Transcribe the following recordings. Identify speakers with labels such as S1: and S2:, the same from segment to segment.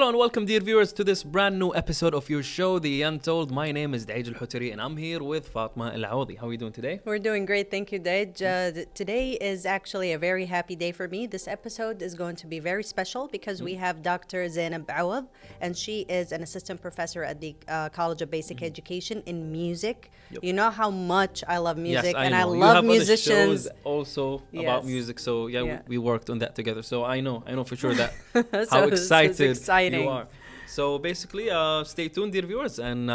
S1: Hello and welcome, dear viewers, to this brand new episode of your show, The Untold. My name is Daij Al-Hutari and I'm here with Fatma Al-Awadhi. How are you doing today?
S2: We're doing great. Thank you, Daij. Today is actually a very happy day for me. This episode is going to be very special because we have Dr. Zainab Awadh, and she is an assistant professor at the College of Basic Education in music.
S1: Yep.
S2: You know how much I love music,
S1: Yes, I
S2: and
S1: know.
S2: I
S1: You
S2: love
S1: have
S2: musicians.
S1: other shows also about
S2: Yes.
S1: music, so
S2: Yeah.
S1: we worked on that together. So I know for sure that
S2: So
S1: how
S2: this is
S1: excited
S2: exciting.
S1: you are. So basically, stay tuned, dear viewers, and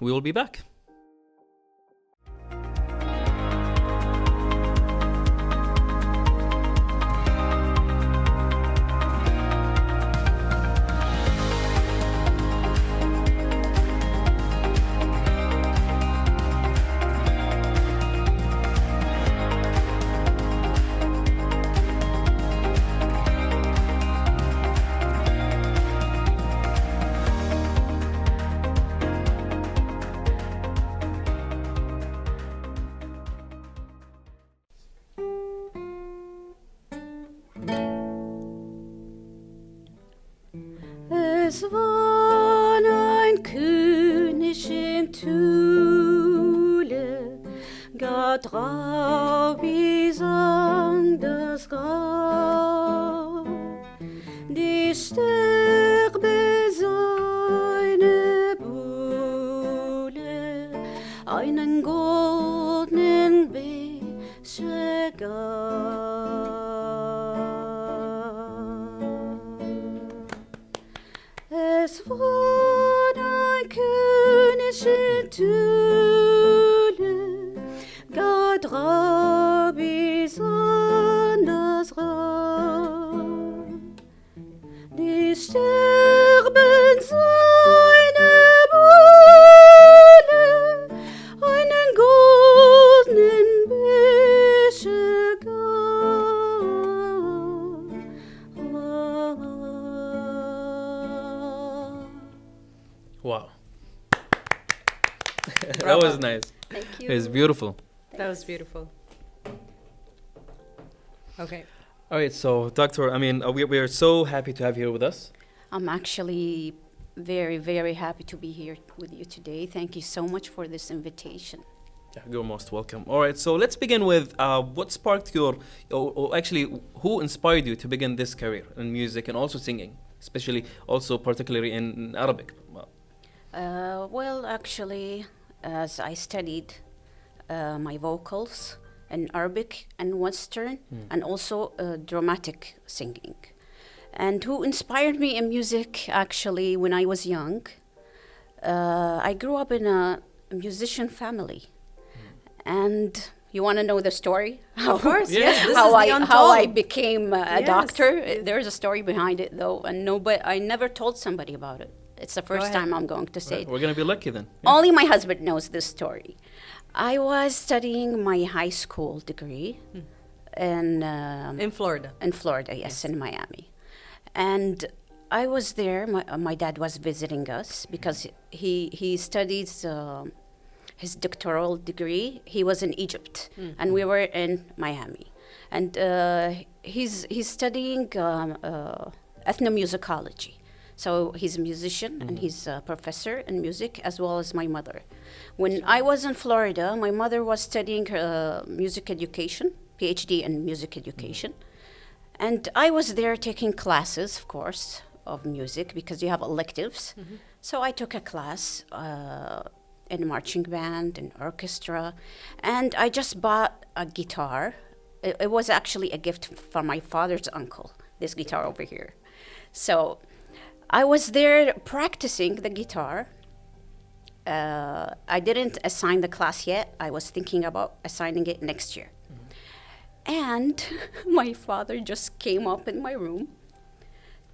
S1: we will be back.
S3: Es war ein König in Thule, gar traurig sang das Grab. Die Sterbe seine Buhle, einen goldenen Becher gab. Es war ein König in Thule, gar traurig an das Rad. Die Sterben seine Buhle, einen goldenen Becher gab.
S1: Wow. That was nice.
S3: Thank you.
S1: It's beautiful.
S2: That was beautiful. Okay.
S1: All right, so Doctor, we are so happy to have you here with us.
S3: I'm actually very, very happy to be here with you today. Thank you so much for this invitation.
S1: Yeah, you're most welcome. All right, so let's begin with what sparked or actually, who inspired you to begin this career in music and also singing, especially also particularly in Arabic?
S3: Well, actually, as I studied my vocals in Arabic and Western, and also dramatic singing. And who inspired me in music, actually, when I was young, I grew up in a musician family. And you want to know the story?
S2: Of course,
S1: Yeah.
S2: yes. This
S3: how
S2: is
S3: I
S2: the
S3: how
S2: Untold.
S3: I became a
S2: Yes.
S3: doctor. There's a story behind it, though, and I never told somebody about it. It's the first
S2: ahead.
S3: time I'm going to say
S1: Right,
S3: it.
S1: we're gonna be lucky then.
S3: Only my husband knows this story. I was studying my high school degree in
S2: In Florida.
S3: Florida, yes, in Miami. And I was there. My dad was visiting us because he studies his doctoral degree. He was in Egypt, and we were in Miami. And he's studying ethnomusicology. So he's a musician and he's a professor in music, as well as my mother. When I was in Florida, my mother was studying music education, PhD in music education. And I was there taking classes, of course, of music because you have electives. So I took a class in marching band and orchestra, and I just bought a guitar. It was actually a gift from my father's uncle, this guitar over here. So I was there practicing the guitar. I didn't assign the class yet. I was thinking about assigning it next year. And my father just came up in my room,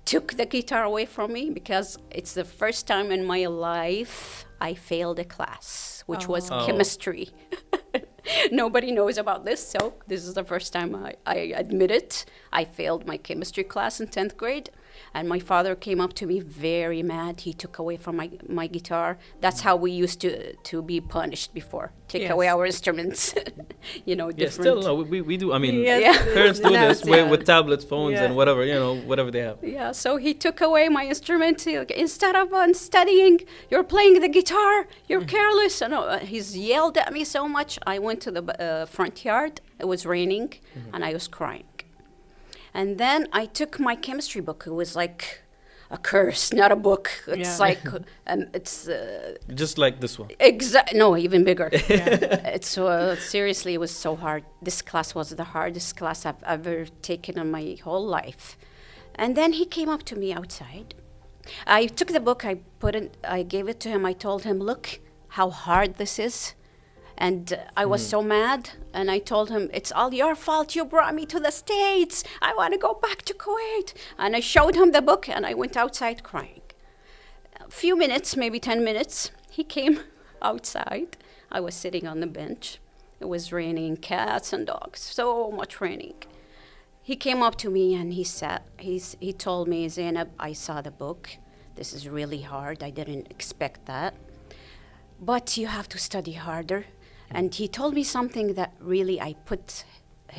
S3: took the guitar away from me because it's the first time in my life I failed a class, which was chemistry. Nobody knows about this, so this is the first time I admit it. I failed my chemistry class in 10th grade. And my father came up to me very mad. He took away from my guitar. That's how we used to be punished before. Take
S2: Yes.
S3: away our instruments. You know,
S1: Yeah,
S3: different.
S1: still, no, we do. I mean,
S2: Yes,
S3: Yeah.
S1: parents do
S2: now
S1: this
S2: it's-
S1: with tablets, phones,
S2: Yeah.
S1: and whatever, whatever they have.
S3: Yeah, so he took away my instrument. Instead of studying, you're playing the guitar. You're careless. And he's yelled at me so much. I went to the front yard. It was raining, and I was crying. And then I took my chemistry book. It was like a curse, not a book. It's
S2: Yeah.
S3: like it's
S1: Just like this one.
S3: no, even bigger. It's seriously, it was so hard. This class was the hardest class I've ever taken in my whole life. And then he came up to me outside. I took the book. I gave it to him. I told him, "Look how hard this is." And I was so mad, and I told him, "It's all your fault. You brought me to the States. I want to go back to Kuwait." And I showed him the book, and I went outside crying. A few minutes, maybe 10 minutes, he came outside. I was sitting on the bench. It was raining, cats and dogs, so much raining. He came up to me, and he told me, "Zainab, I saw the book. This is really hard. I didn't expect that. But you have to study harder." And he told me something that really I put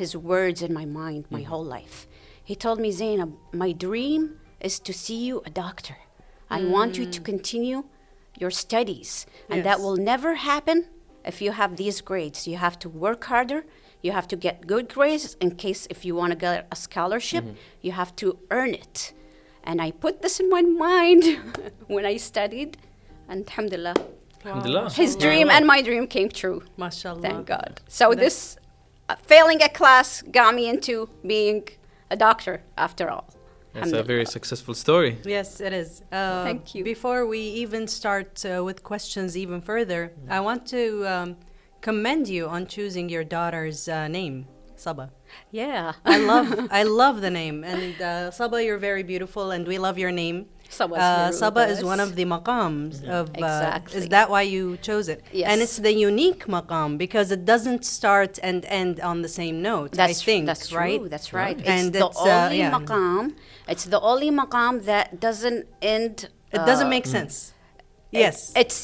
S3: his words in my mind my whole life. He told me, "Zainab, my dream is to see you a doctor. I want you to continue your studies. And that
S2: Yes.
S3: will never happen if you have these grades. You have to work harder. You have to get good grades in case if you want to get a scholarship, you have to earn it." And I put this in my mind when I studied. And alhamdulillah,
S1: Alhamdulillah.
S3: his dream and my dream came true.
S2: MashaAllah.
S3: Thank God. So this failing a class got me into being a doctor after all.
S1: That's a very successful story.
S2: Yes, it is.
S3: Thank you.
S2: Before we even start with questions even further, I want to commend you on choosing your daughter's name, Saba.
S3: Yeah.
S2: I love the name, and Saba, you're very beautiful, and we love your name. Saba is one of the maqams of.
S3: Exactly.
S2: Is that why you chose it?
S3: Yes.
S2: And it's the unique maqam because it doesn't start and end on the same note. I think
S3: that's
S2: right.
S3: true. That's right.
S2: And
S3: It's the only
S2: yeah.
S3: maqam. It's the only maqam that doesn't end.
S2: It doesn't make sense. Yes.
S3: It's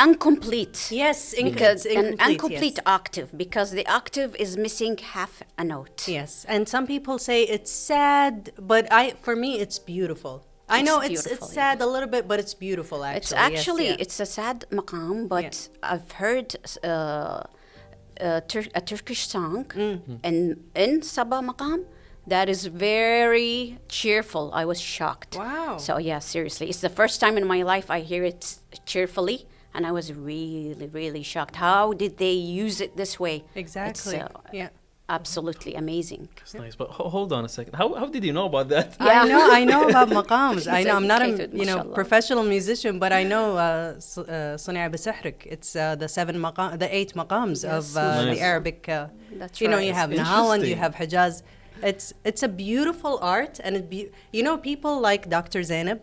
S3: incomplete.
S2: Yes,
S3: Because
S2: it's
S3: an
S2: incomplete,
S3: incomplete octave because the octave is missing half a note.
S2: Yes, and some people say it's sad, but for me it's beautiful. I
S3: It's
S2: know
S3: beautiful,
S2: it's sad a little bit, but it's beautiful actually.
S3: It's
S2: Yes,
S3: actually
S2: yeah.
S3: it's a sad maqam, but I've heard a Turkish song in Sabah maqam that is very cheerful. I was shocked.
S2: Wow.
S3: So yeah, seriously, it's the first time in my life I hear it cheerfully, and I was really, really shocked. How did they use it this way?
S2: Exactly.
S3: It's,
S2: Yeah.
S3: absolutely amazing.
S1: That's nice. But hold on a second. How did you know about that?
S3: Yeah.
S2: I know about maqams. I
S3: He's
S2: know I'm not a
S3: educated, mashallah.
S2: professional musician, but I know Sunia Bisahrik. It's the 8 maqams of
S1: Nice.
S2: the Arabic.
S3: That's
S2: you know,
S3: right.
S2: you have
S1: That's
S2: Nahal and you
S1: interesting.
S2: have Hijaz. It's a beautiful art, and people like Dr. Zainab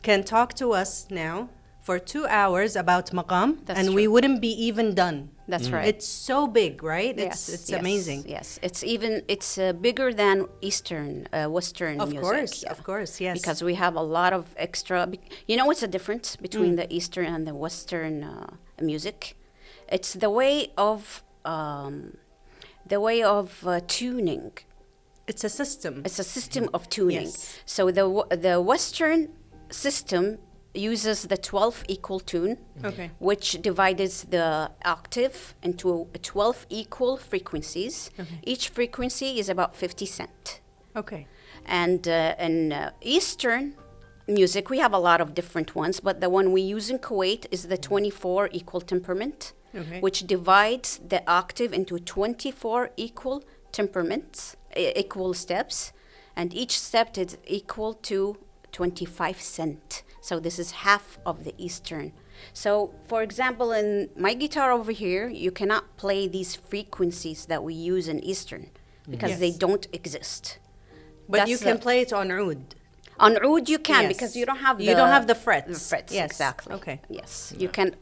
S2: can talk to us now for 2 hours about maqam,
S3: That's
S2: and
S3: true.
S2: we wouldn't be even done.
S3: That's right.
S2: It's so big, right?
S3: Yes,
S2: It's
S3: yes,
S2: amazing.
S3: Yes, it's bigger than Western
S2: Of
S3: music.
S2: course,
S3: yeah.
S2: of course, yes.
S3: Because we have a lot of extra. You know what's the difference between the Eastern and the Western music? It's the way of tuning.
S2: It's a system.
S3: It's a system of tuning.
S2: Yes.
S3: So the Western system uses the 12 equal tune,
S2: Okay.
S3: which divides the octave into 12 equal frequencies.
S2: Okay.
S3: Each frequency is about 50 cents.
S2: Okay.
S3: And in Eastern music, we have a lot of different ones, but the one we use in Kuwait is the 24 equal temperament,
S2: Okay.
S3: which divides the octave into 24 equal temperaments, equal steps, and each step is equal to 25 cents. So this is half of the Eastern. So, for example, in my guitar over here, you cannot play these frequencies that we use in Eastern because they
S2: Yes.
S3: don't exist.
S2: But
S3: That's
S2: you can
S3: the-
S2: play it on oud.
S3: On oud you can
S2: Yes.
S3: because you don't have
S2: You don't have the frets.
S3: The frets,
S2: Yes.
S3: exactly.
S2: Okay.
S3: Yes, you can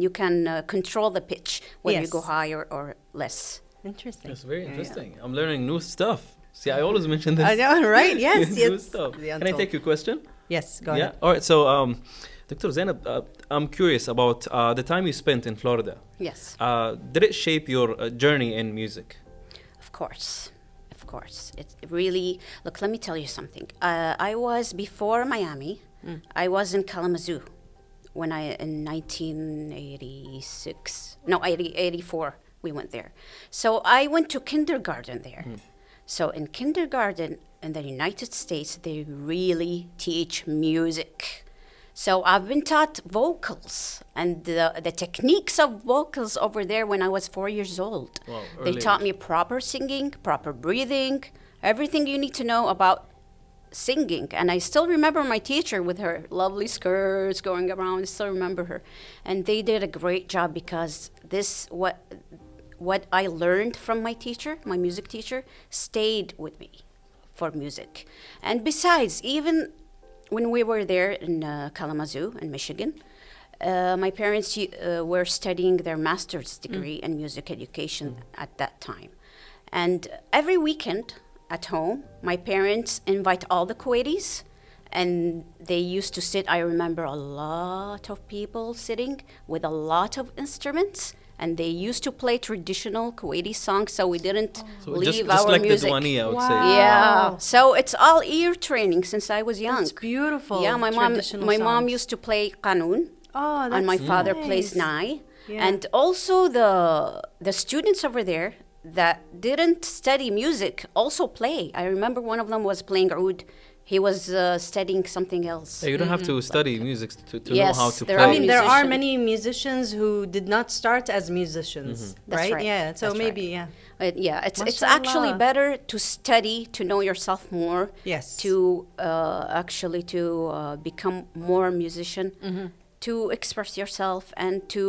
S3: you can control the pitch whether you
S2: Yes.
S3: go higher or less.
S2: Interesting.
S1: That's very
S2: Yeah, yeah.
S1: interesting. I'm learning new stuff. See, I always mention this.
S2: I know, right? Yes,
S1: Good
S2: yes.
S1: stuff.
S2: The
S1: Can I
S2: Untold.
S1: take your question?
S2: Yes, go
S1: Yeah.
S2: ahead.
S1: All right. So, Dr. Zainab, I'm curious about the time you spent in Florida.
S3: Yes,
S1: Did it shape your journey in music?
S3: of course. Of course. It really, look, let me tell you something. I was, before Miami, I was in Kalamazoo when in 1986, no, 84, we went there. So I went to kindergarten there. So in kindergarten in the United States, they really teach music. So I've been taught vocals and the techniques of vocals over there when I was 4 years old.
S1: Wow,
S3: They
S1: early
S3: taught
S1: age.
S3: me proper singing, proper breathing, everything you need to know about singing. And I still remember my teacher with her lovely skirts going around. I still remember her. And they did a great job because what I learned from my teacher, my music teacher, stayed with me for music. And besides, even when we were there in Kalamazoo in Michigan, my parents were studying their master's degree in music education at that time. And every weekend at home, my parents invite all the Kuwaitis, and they used to sit. I remember a lot of people sitting with a lot of instruments, and they used to play traditional Kuwaiti songs, so we didn't
S1: So
S3: leave
S1: just
S3: our
S1: like
S3: music.
S1: the Duania, I would
S2: Wow.
S1: say.
S3: Yeah,
S2: Wow.
S3: so it's all ear training since I was young.
S2: That's beautiful.
S3: Yeah, my
S2: traditional
S3: mom
S2: songs.
S3: used to play qanun,
S2: Oh, that's
S3: and my father
S2: nice.
S3: plays nai.
S2: Yeah.
S3: And also the students over there that didn't study music also play. I remember one of them was playing oud. He was studying something else.
S1: Yeah, you don't have to study music to know
S3: Yes,
S1: how to
S3: there
S1: play.
S3: are
S2: I mean, there are
S3: musician.
S2: many musicians who did not start as musicians,
S3: That's
S2: right?
S3: right.
S2: Yeah. So
S3: That's
S2: maybe,
S3: right.
S2: yeah.
S3: Yeah, it's actually
S2: Mashallah.
S3: better to study to know yourself more.
S2: Yes.
S3: To actually to become more musician, to express yourself, and to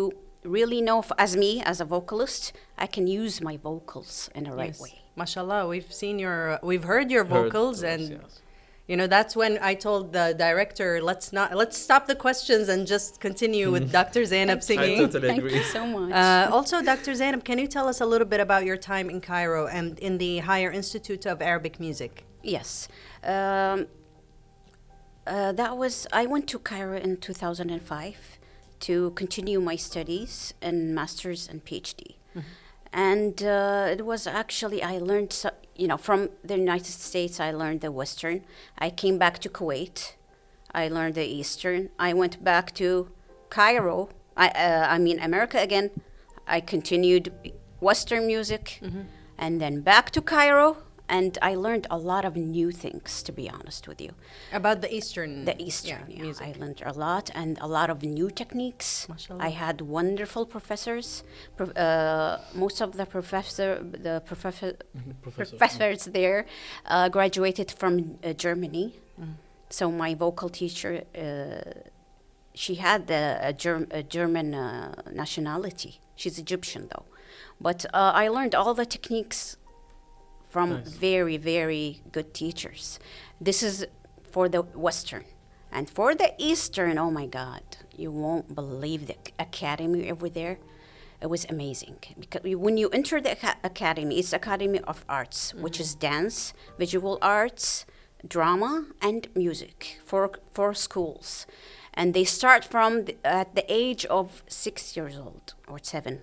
S3: really know. As me, as a vocalist, I can use my vocals in the right
S2: Yes.
S3: way.
S2: Mashallah, we've heard your vocals,
S1: Heard
S2: and
S1: those, yes.
S2: you know that's when I told the director, let's stop the questions and just continue with Dr. Zainab
S1: I
S2: singing.
S1: totally
S3: Thank
S1: agree.
S3: you so much.
S2: Also, Dr. Zainab, can you tell us a little bit about your time in Cairo and in the Higher Institute of Arabic Music?
S3: Yes. I went to Cairo in 2005 to continue my studies in master's and PhD. And it was actually, I learned, from the United States, I learned the Western. I came back to Kuwait. I learned the Eastern. I went back to Cairo. I mean, America again. I continued Western music and then back to Cairo. And I learned a lot of new things, to be honest with you.
S2: About the Eastern,
S3: The Eastern, yeah.
S2: music.
S3: I learned a lot and a lot of new techniques.
S2: Mashallah.
S3: I had wonderful professors. Most of the professors there graduated from Germany. So my vocal teacher, she had a German nationality. She's Egyptian though, but I learned all the techniques from
S1: Nice.
S3: very, very good teachers. This is for the Western. And for the Eastern, oh my God, you won't believe the academy over there. It was amazing. Because when you enter the academy, it's Academy of Arts, which is dance, visual arts, drama, and music for schools. And they start from at the age of 6 years old or 7.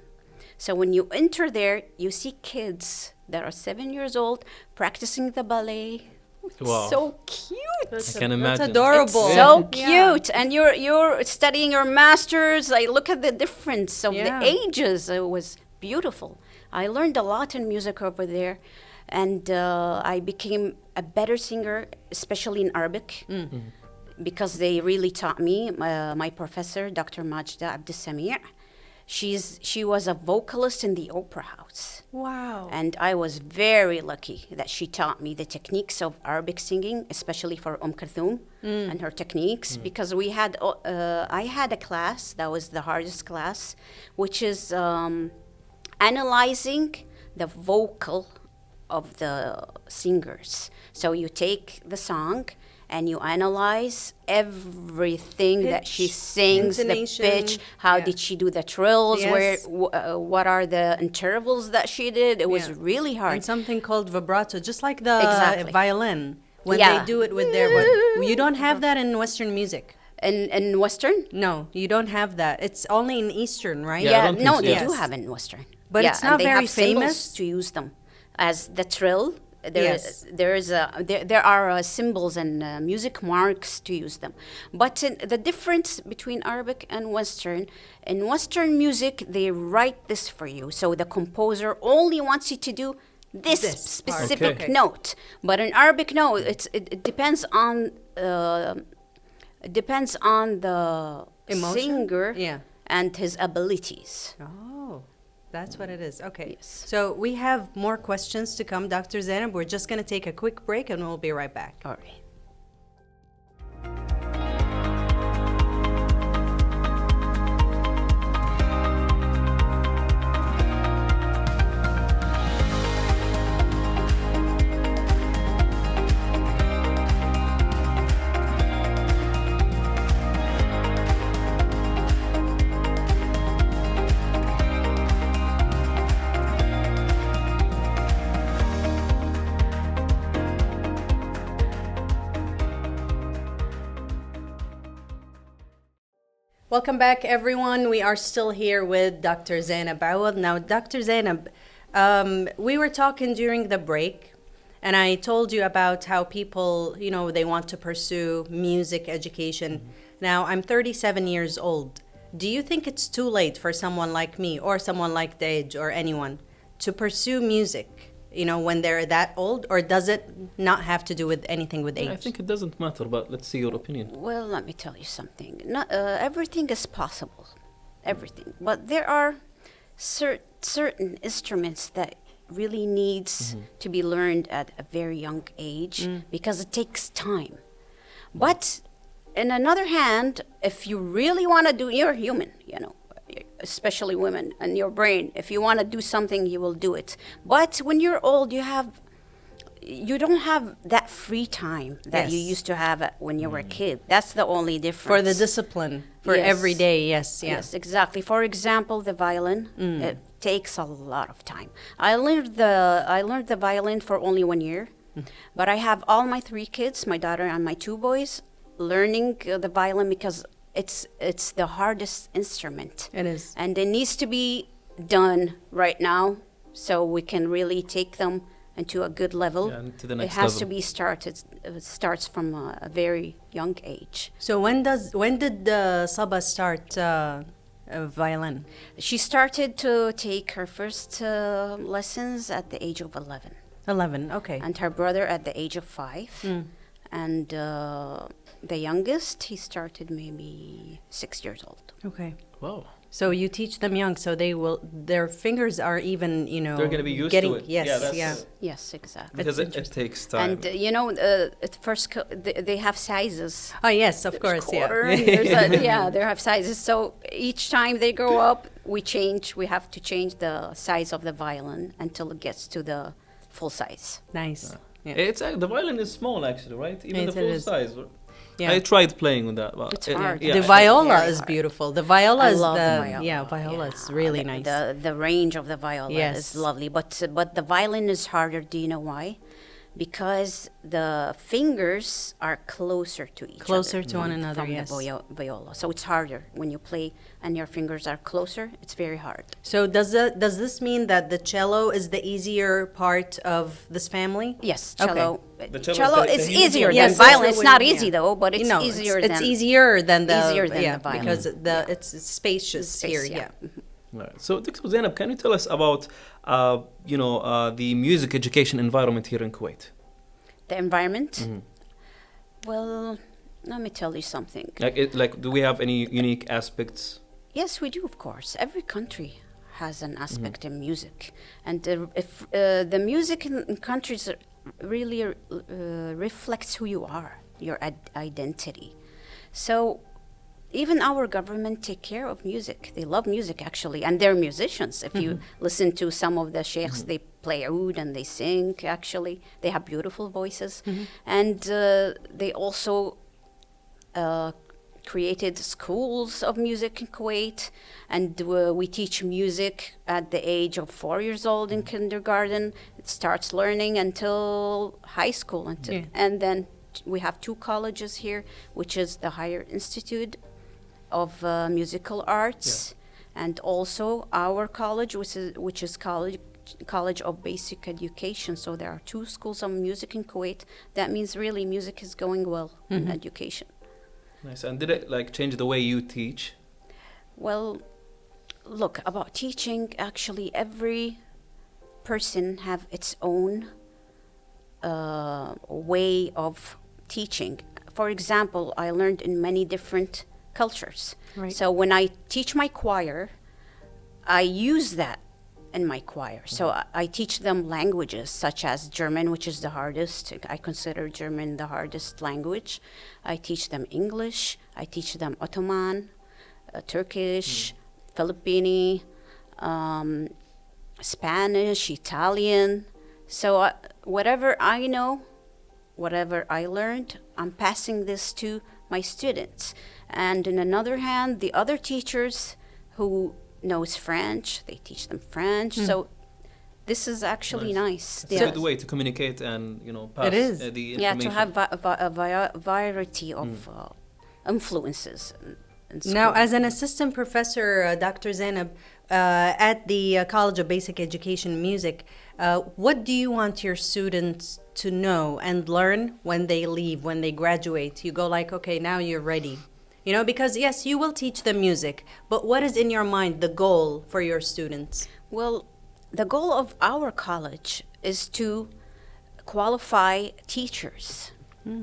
S3: So when you enter there, you see kids that are 7 years old practicing the ballet. It's
S1: Wow.
S3: so cute.
S1: I can imagine.
S2: That's adorable.
S3: It's so
S2: Yeah.
S3: cute. And you're studying your masters. I look at the difference of
S2: Yeah.
S3: the ages. It was beautiful. I learned a lot in music over there. And I became a better singer, especially in Arabic, because they really taught me. My professor, Dr. Majda Abdessamir, she was a vocalist in the opera house.
S2: Wow.
S3: And I was very lucky that she taught me the techniques of Arabic singing, especially for Kulthum and her techniques, because I had a class that was the hardest class, which is analyzing the vocal of the singers. So you take the song and you analyze everything that she
S2: Pitch,
S3: sings, the
S2: intonation,
S3: pitch, how
S2: yeah.
S3: did she do the trills,
S2: Yes.
S3: what are the intervals that she did. It was
S2: Yeah.
S3: really hard.
S2: And something called vibrato, just like the
S3: Exactly.
S2: violin. When
S3: Yeah.
S2: they do it with their... You don't have that in Western music.
S3: In Western?
S2: No, you don't have that. It's only in Eastern, right?
S1: Yeah, I don't think
S3: no,
S1: so.
S3: they
S1: Yes.
S3: do have in Western.
S2: But
S3: Yeah,
S2: it's
S3: and
S2: not
S3: they
S2: very
S3: have symbols
S2: famous.
S3: to use them as the trill.
S2: Yes.
S3: There are symbols and music marks to use them. But the difference between Arabic and Western, in Western music, they write this for you. So the composer only wants you to do this
S2: This part.
S3: specific
S1: Okay.
S3: note. But in Arabic, no, it depends on the
S2: Emotion?
S3: singer
S2: Yeah.
S3: and his abilities.
S2: Oh, that's what it is. Okay.
S3: Yes.
S2: So we have more questions to come, Dr. Zainab. We're just going to take a quick break and we'll be right back.
S3: All right.
S2: Welcome back, everyone. We are still here with Dr. Zainab Awadh. Now, Dr. Zainab, we were talking during the break, and I told you about how people, they want to pursue music education. Now, I'm 37 years old. Do you think it's too late for someone like me or someone like Dej or anyone to pursue music, when they're that old? Or does it not have to do with anything with age?
S1: I think it doesn't matter, but let's see your opinion.
S3: Well, let me tell you something. Not, everything is possible, everything. But there are certain instruments that really needs to be learned at a very young age because it takes time. But in another hand, if you really want to do, you're human, especially women, and your brain. If you want to do something, you will do it. But when you're old, you don't have that free time that you
S2: Yes.
S3: used to have when you were a kid. That's the only difference.
S2: For the discipline, for
S3: Yes.
S2: every day, yes, yeah.
S3: Yes, exactly. For example, the violin, it takes a lot of time. I learned the violin for only 1 year, but I have all my 3 kids, my daughter and my 2 boys, learning the violin because it's the hardest instrument.
S2: It is.
S3: And it needs to be done right now so we can really take them into a good level.
S1: Yeah, and to the next
S3: it has
S1: level.
S3: to be started. It starts from a very young age.
S2: So when did Saba start violin?
S3: She started to take her first lessons at the age of 11,
S2: 11, okay.
S3: and her brother at the age of 5. And the youngest, he started maybe 6 years old.
S2: Okay.
S1: Wow.
S2: So you teach them young, so their fingers are even,
S1: They're going to be used
S2: getting,
S1: to it.
S2: Yes,
S1: that's-
S2: yeah.
S3: Yes, exactly.
S1: Because it
S2: interesting.
S1: takes time.
S3: And at first they have sizes.
S2: Oh, yes, of
S3: There's
S2: course,
S3: quarter,
S2: yeah.
S3: and they have sizes. So each time they grow up, we have to change the size of the violin until it gets to the full size.
S2: Nice. Yeah.
S1: It's the violin is small actually, right? Even
S2: Yes,
S1: the
S2: it
S1: full
S2: is.
S1: size.
S2: Yeah.
S1: I tried playing with that, but
S3: It's hard.
S2: The viola
S3: Very
S2: is
S3: hard.
S2: beautiful. The viola
S3: I
S2: is
S3: love
S2: the
S3: viola.
S2: yeah, viola is really nice.
S3: The range of the viola
S2: Yes.
S3: is lovely, but the violin is harder. Do you know why? Because the fingers are closer to each
S2: Closer
S3: other
S2: to one another,
S3: from
S2: yes.
S3: the viola. So it's harder when you play and your fingers are closer. It's very hard.
S2: So does this mean that the cello is the easier part of this family?
S3: Yes,
S2: Okay.
S3: cello.
S1: The cello
S3: Cello
S1: is
S3: is
S1: the easier
S3: easier
S1: one.
S3: than
S2: Yes,
S3: violin.
S2: that's
S3: It's
S2: what
S3: not
S2: we-
S3: easy
S2: yeah.
S3: though, but it's
S2: No,
S3: easier
S2: it's
S3: than
S2: easier than the
S3: easier than the violin.
S2: because it's spacious
S3: Space,
S2: here.
S3: yeah.
S2: Yeah.
S1: Right. So, Dr. Zainab, can you tell us about, the music education environment here in Kuwait?
S3: the environment. Well, let me tell you something.
S1: Do we have any unique aspects?
S3: Yes, we do, of course. Every country has an aspect in music, and if the music in countries really reflects who you are, your identity. So even our government take care of music. They love music actually, and they're musicians. If you listen to some of the sheikhs, play oud and they sing. Actually, they have beautiful voices, and they also created schools of music in Kuwait, and we teach music at the age of 4 years old in kindergarten. It starts learning until high school, and then we have 2 colleges here, which is the Higher Institute of Musical Arts, and also our college, which is College of Basic Education. So there are 2 schools of music in Kuwait. That means really music is going well in education.
S1: Nice. And did it like change the way you teach?
S3: Well, look, about teaching, actually every person have its own way of teaching. For example, I learned in many different cultures.
S2: Right.
S3: So when I teach my choir, I use that in my choir. So I teach them languages such as German, which is the hardest. I consider German the hardest language. I teach them English. I teach them Ottoman, Turkish, Filipino, Spanish, Italian. So whatever I know, whatever I learned, I'm passing this to my students. And on another hand, the other teachers who knows French, they teach them French. So this is actually nice.
S1: It's a good way to communicate and, pass the information.
S3: To have a variety of influences. In school.
S2: Now, as an assistant professor, Dr. Zainab, at the College of Basic Education and Music, what do you want your students to know and learn when they leave, when they graduate? You go like, okay, now you're ready. Because yes, you will teach them music, but what is in your mind the goal for your students?
S3: Well, the goal of our college is to qualify teachers.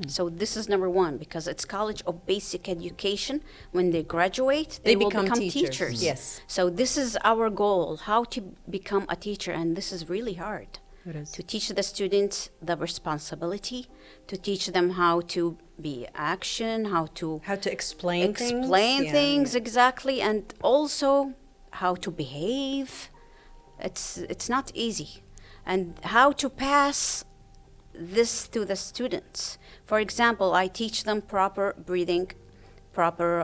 S3: So this is number 1, because it's College of Basic Education. When they graduate, they will become teachers.
S2: Yes.
S3: So this is our goal, how to become a teacher, and this is really hard.
S2: It is.
S3: To teach the students the responsibility, to teach them how to be action, how to
S2: explain
S3: things exactly, and also how to behave. It's not easy, and how to pass this to the students. For example, I teach them proper breathing, proper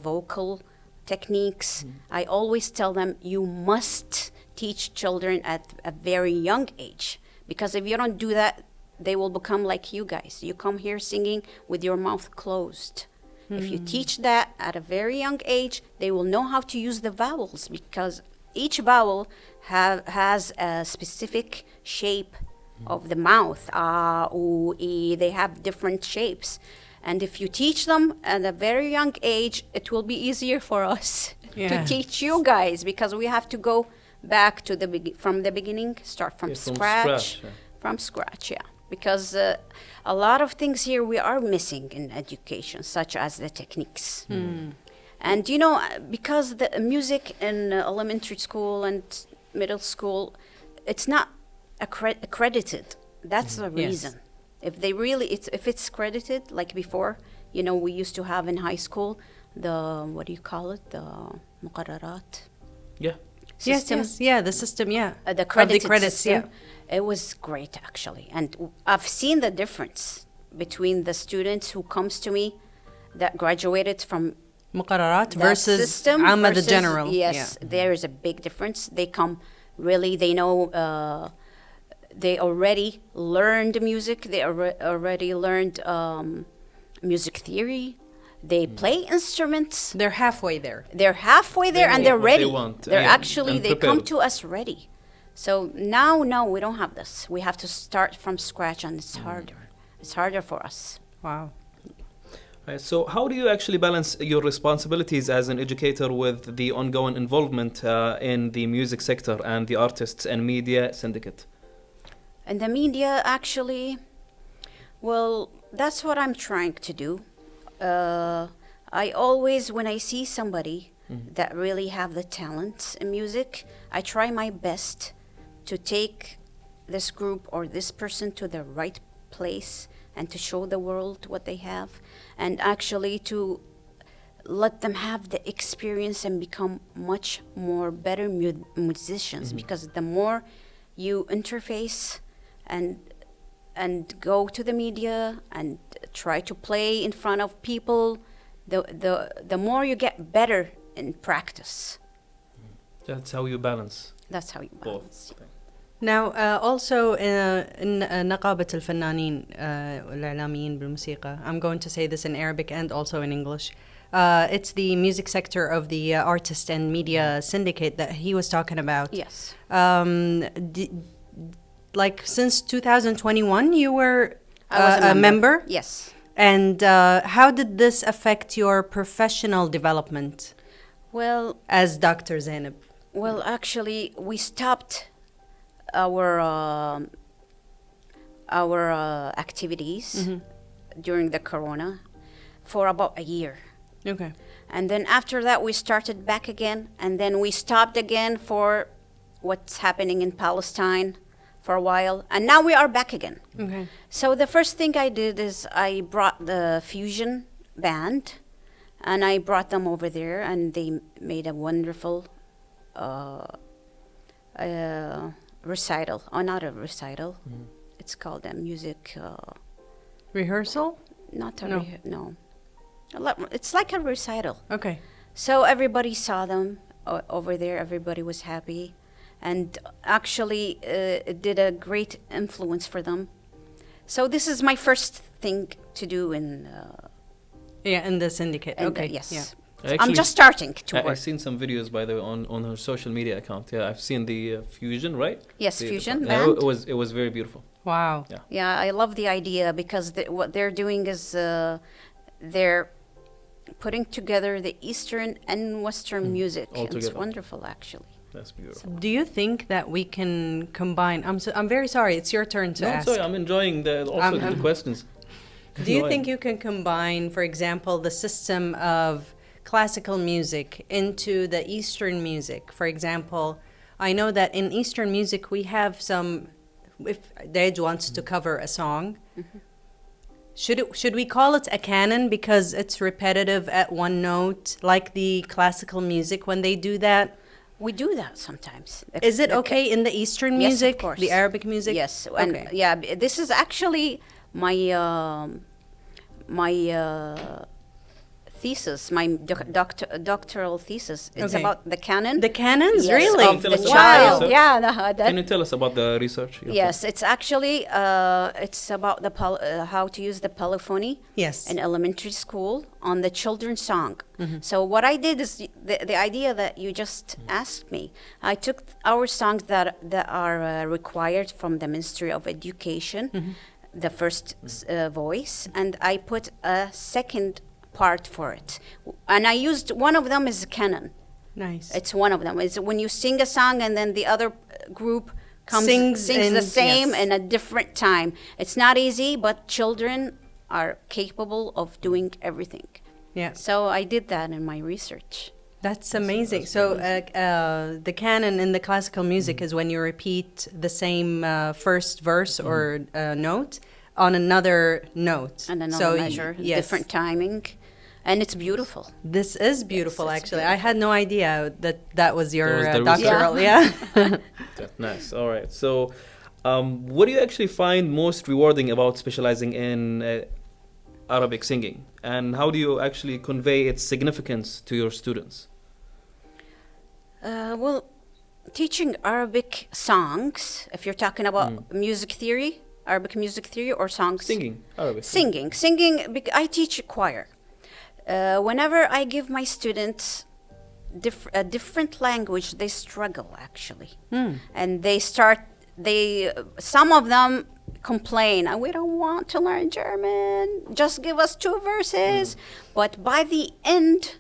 S3: vocal techniques. I always tell them you must teach children at a very young age, because if you don't do that, they will become like you guys. You come here singing with your mouth closed. If you teach that at a very young age, they will know how to use the vowels, because each vowel has a specific shape of the mouth. Ah, oo, ee, they have different shapes. And if you teach them at a very young age, it will be easier for us to teach you guys, because we have to go back to from the beginning, start from scratch. From scratch, because a lot of things here we are missing in education, such as the techniques. And because the music in elementary school and middle school, it's not accredited. That's the reason. If if it's credited, like before, we used to have in high school the, what do you call it, the muqarrarat. System.
S2: The system,
S3: The credit
S2: credits,
S3: system. It was great, actually. And I've seen the difference between the students who comes to me that graduated from
S2: muqarrarat
S3: that
S2: versus
S3: system
S2: Amma the
S3: versus-
S2: general.
S3: Yes, there is a big difference. They come really, they know, they already learned music. They already learned music theory. They play instruments.
S2: They're halfway there.
S3: They're halfway there,
S1: know
S3: and they're
S1: what they
S3: ready.
S1: want,
S3: They're
S1: yeah,
S3: actually,
S1: and
S3: they come
S1: prepared.
S3: to us ready. So now, no, we don't have this. We have to start from scratch, and it's harder. It's harder for us.
S2: Wow.
S1: Right, so how do you actually balance your responsibilities as an educator with the ongoing involvement in the music sector and the artists and media syndicate?
S3: And the media, actually, well, that's what I'm trying to do. I always, when I see somebody that really have the talent in music, I try my best to take this group or this person to the right place and to show the world what they have, and actually to let them have the experience and become much more better musicians, because the more you interface and go to the media and try to play in front of people, the more you get better in practice.
S1: That's how you balance
S3: That's how you balance.
S1: both.
S2: Now, also in نقابة الفنانين والإعلاميين بالموسيقى, I'm going to say this in Arabic and also in English. It's the music sector of the artist and media syndicate that he was talking about.
S3: Yes.
S2: Like since 2021, you were
S3: I was
S2: a member?
S3: Yes.
S2: And how did this affect your professional development
S3: Well,
S2: as Dr. Zainab?
S3: well, actually, we stopped our activities during the corona for about a year.
S2: Okay.
S3: And then after that, we started back again, and then we stopped again for what's happening in Palestine for a while, and now we are back again.
S2: Okay.
S3: So the first thing I did is I brought the fusion band, and I brought them over there, and they made a wonderful recital. Oh, not a recital. It's called a music.
S2: Rehearsal?
S3: Not a
S2: No.
S3: no. It's like a recital.
S2: Okay.
S3: So everybody saw them over there. Everybody was happy, and actually, it did a great influence for them. So this is my first thing to do in.
S2: Yeah, in the syndicate. Okay.
S3: Yes.
S2: Yeah.
S3: I'm just starting to
S1: I've
S3: work.
S1: seen some videos, by the way, on her social media account. Yeah, I've seen the fusion, right?
S3: Yes,
S1: The-
S3: fusion
S1: yeah,
S3: band.
S1: it was very beautiful.
S2: Wow.
S3: Yeah, I love the idea because what they're doing is they're putting together the Eastern and Western music.
S1: all
S3: It's
S1: together.
S3: wonderful, actually.
S1: That's beautiful.
S2: Do you think that we can combine? I'm very sorry. It's your turn to
S1: No,
S2: ask.
S1: sorry, I'm enjoying the questions.
S2: Do you think you can combine, for example, the system of classical music into the Eastern music? For example, I know that in Eastern music we have some. If Dej wants to cover a song, should we call it a canon because it's repetitive at one note, like the classical music when they do that?
S3: We do that sometimes.
S2: Is it okay in the Eastern
S3: Yes, of
S2: music,
S3: course.
S2: the Arabic music?
S3: Yes, and
S2: Okay.
S3: yeah, this is actually my thesis, my doctoral thesis. It's
S2: Okay.
S3: about the canon.
S2: The canons,
S3: Yes,
S2: really?
S3: of
S1: Tell
S3: the
S1: us about the
S3: child.
S1: research.
S3: Yeah,
S1: Can you tell us about the research?
S3: yes, it's actually it's about the how to use the polyphony
S2: Yes.
S3: in elementary school on the children's song. So what I did is the idea that you just asked me. I took our songs that are required from the Ministry of Education, the first voice, and I put a second part for it, and I used one of them as a canon.
S2: Nice.
S3: It's one of them. It's when you sing a song and then the other group sings
S2: in-
S3: the same
S2: yes.
S3: in a different time. It's not easy, but children are capable of doing everything.
S2: Yeah.
S3: So I did that in my research.
S2: That's amazing. So the canon in the classical music is when you repeat the same first verse or note on another note.
S3: And another
S2: so
S3: measure,
S2: yes.
S3: different timing. And it's beautiful.
S2: This is beautiful,
S3: it's
S2: actually. I had no idea that was your
S1: That was the
S2: doctoral. Yeah.
S1: Nice. All right. So, what do you actually find most rewarding about specializing in Arabic singing, and how do you actually convey its significance to your students?
S3: Well, teaching Arabic songs, if you're talking about music theory, Arabic music theory or songs?
S1: Singing Arabic.
S3: Singing. I teach choir. Whenever I give my students a different language, they struggle actually, and some of them complain, we don't want to learn German, just give us 2 verses. But by the end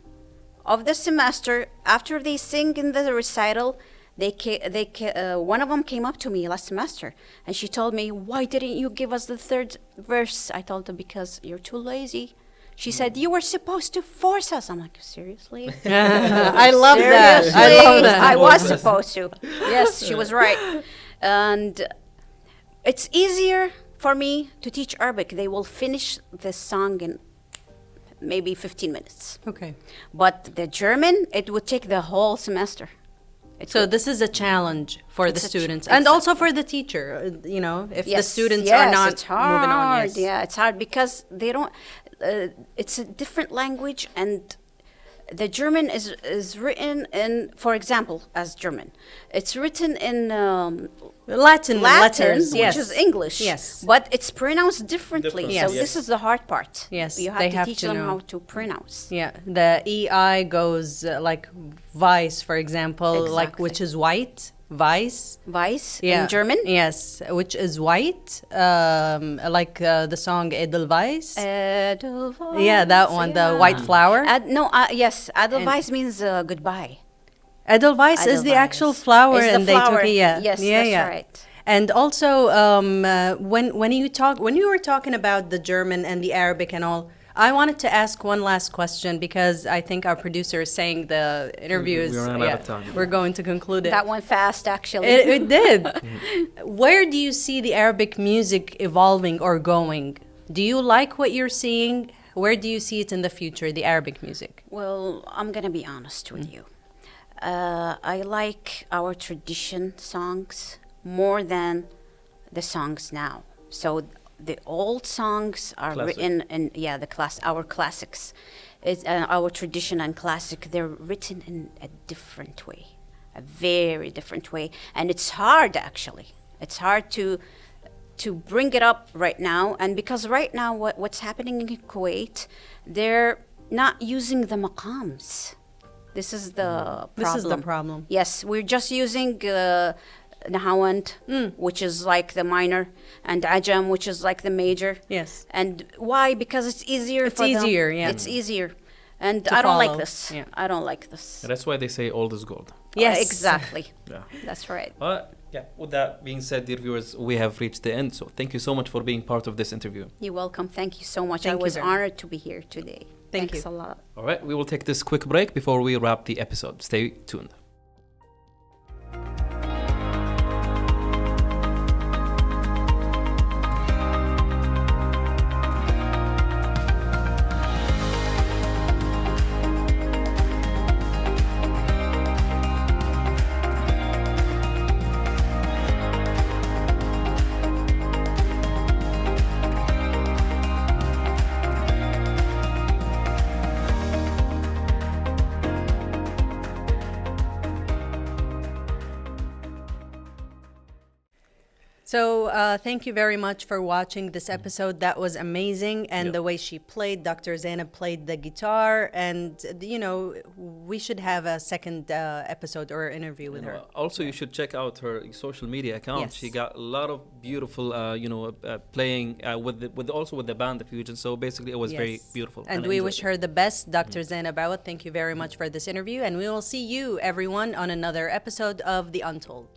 S3: of the semester, after they sing in the recital, one of them came up to me last semester and she told me, why didn't you give us the 3rd verse? I told her, because you're too lazy. She said, you were supposed to force us. I'm like, seriously?
S2: I love that. I love that.
S3: I was supposed to. Yes, she was right. And it's easier for me to teach Arabic. They will finish the song in maybe 15 minutes.
S2: Okay.
S3: But the German, it would take the whole semester.
S2: So this is a challenge for the students and
S3: exactly.
S2: also for the teacher, if the
S3: Yes,
S2: students
S3: yes,
S2: are not
S3: it's hard.
S2: moving on. Yes.
S3: Yeah, it's hard because they don't. It's a different language, and the German is written in, for example, as German, it's written in
S2: Latin letters,
S3: which
S2: yes.
S3: is English.
S2: Yes.
S3: But it's pronounced differently.
S1: Different,
S3: So
S1: yes.
S3: this is the hard part.
S2: Yes,
S3: You have
S2: they
S3: to
S2: have
S3: teach
S2: to
S3: them
S2: know.
S3: how to pronounce.
S2: Yeah, the EI goes like Weiss, for example, like
S3: Exactly.
S2: which is white, Weiss.
S3: Weiss
S2: Yeah.
S3: in German.
S2: Yes, which is white, like the song Edelweiss.
S3: Edelweiss,
S2: Yeah, that one, the
S3: yeah.
S2: white flower.
S3: Yes, Edelweiss means goodbye.
S2: Edelweiss is the
S3: Edelweiss.
S2: actual flower,
S3: It's the
S2: and they
S3: flower.
S2: took it. Yeah,
S3: Yes,
S2: yeah,
S3: that's
S2: yeah.
S3: right.
S2: And also, when you were talking about the German and the Arabic and all, I wanted to ask one last question because I think our producer is saying the interview is.
S1: We ran out of time.
S2: We're going to conclude it.
S3: That went fast, actually.
S2: It did. Where do you see the Arabic music evolving or going? Do you like what you're seeing? Where do you see it in the future, the Arabic music?
S3: Well, I'm going to be honest with you. I like our tradition songs more than the songs now. So the old songs are
S1: Classic.
S3: written in, our classics. It's our tradition and classic. They're written in a different way, a very different way. And it's hard, actually. It's hard to bring it up right now. And because right now what's happening in Kuwait, they're not using the maqams. This is the problem.
S2: This is the problem.
S3: Yes, we're just using Nahawand, which is like the minor, and Ajam, which is like the major.
S2: Yes.
S3: And why? Because it's easier
S2: It's
S3: for them.
S2: easier, yeah.
S3: It's easier. And
S2: To
S3: I don't like
S2: follow,
S3: this.
S2: yeah.
S3: I don't like this.
S1: That's why they say old is gold.
S2: Yes.
S3: Exactly.
S1: Yeah.
S3: That's right.
S1: Yeah. With that being said, dear viewers, we have reached the end. So thank you so much for being part of this interview.
S3: You're welcome. Thank you so much.
S2: Thank
S3: I
S2: you
S3: was
S2: very much.
S3: honored to be here today.
S2: Thank
S3: Thanks
S2: you.
S3: a lot.
S1: All right. We will take this quick break before we wrap the episode. Stay tuned.
S2: So thank you very much for watching this episode. That was amazing. And the way she played, Dr. Zainab played the guitar. And, we should have a second episode or interview with her.
S1: Also, you should check out her social media account.
S2: Yes.
S1: She got a lot of beautiful, playing with the band, the Fusion. So basically, it was very
S2: Yes.
S1: beautiful.
S2: And
S1: I
S2: we
S1: enjoyed
S2: wish
S1: it.
S2: her the best, Dr. Zainab Awadh. Thank you very much for this interview. And we will see you, everyone, on another episode of The Untold.